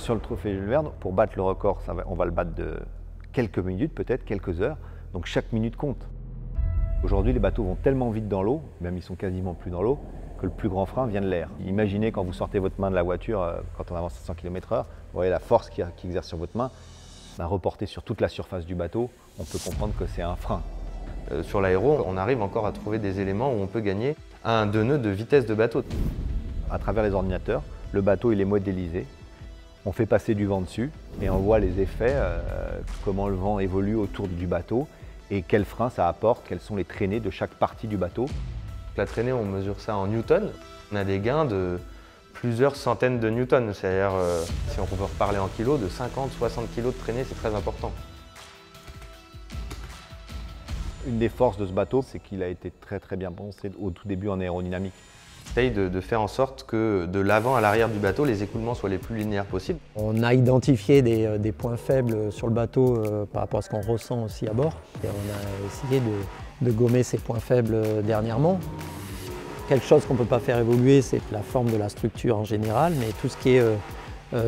sur le trophée Jules Verne, pour battre le record, on va le battre de quelques minutes, peut-être quelques heures. Donc chaque minute compte. Aujourd'hui, les bateaux vont tellement vite dans l'eau, même ils sont quasiment plus dans l'eau, que le plus grand frein vient de l'air. Imaginez quand vous sortez votre main de la voiture, quand on avance à 100 km/h, vous voyez la force qui exerce sur votre main, reportée sur toute la surface du bateau, on peut comprendre que c'est un frein. Sur l'aéro, on arrive encore à trouver des éléments où on peut gagner 1-2 nœuds de vitesse de bateau. À travers les ordinateurs, le bateau il est modélisé, on fait passer du vent dessus et on voit les effets, comment le vent évolue autour du bateau et quel frein ça apporte, quelles sont les traînées de chaque partie du bateau. La traînée, on mesure ça en newtons. On a des gains de plusieurs centaines de newtons, c'est-à-dire, si on peut reparler en kilos, de 50-60 kg de traînée, c'est très important. Une des forces de ce bateau, c'est qu'il a été très bien pensé au tout début en aérodynamique. On essaye de faire en sorte que de l'avant à l'arrière du bateau, les écoulements soient les plus linéaires possibles. On a identifié des points faibles sur le bateau par rapport à ce qu'on ressent aussi à bord. Et on a essayé de gommer ces points faibles dernièrement. Quelque chose qu'on ne peut pas faire évoluer, c'est la forme de la structure en général, mais tout ce qui est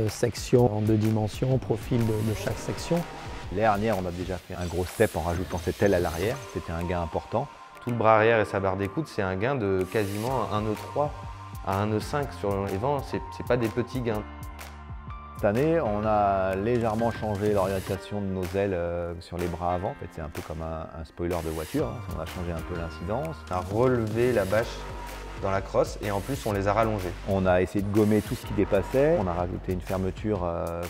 section en 2 dimensions, profil de chaque section. L'année dernière, on a déjà fait un gros step en rajoutant cette aile à l'arrière, c'était un gain important. Tout le bras arrière et sa barre d'écoute, c'est un gain de quasiment 1 nœud 3 à 1 nœud 5 sur les vents, c'est pas des petits gains. Cette année, on a légèrement changé l'orientation de nos ailes sur les bras avant. En fait, c'est un peu comme un spoiler de voiture, hein. On a changé un peu l'incidence. On a relevé la bâche dans la crosse et en plus on les a rallongés. On a essayé de gommer tout ce qui dépassait. On a rajouté une fermeture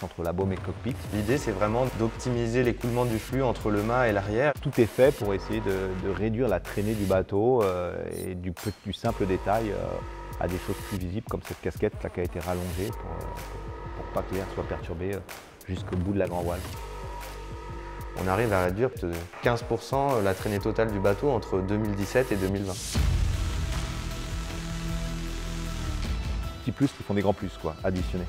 entre la baume et le cockpit. L'idée, c'est vraiment d'optimiser l'écoulement du flux entre le mât et l'arrière. Tout est fait pour essayer de réduire la traînée du bateau et du simple détail à des choses plus visibles comme cette casquette là, qui a été rallongée pour pas que l'air soit perturbé jusqu'au bout de la grand voile. On arrive à réduire de 15% la traînée totale du bateau entre 2017 et 2020. Petits plus qui font des grands plus, quoi, additionnés.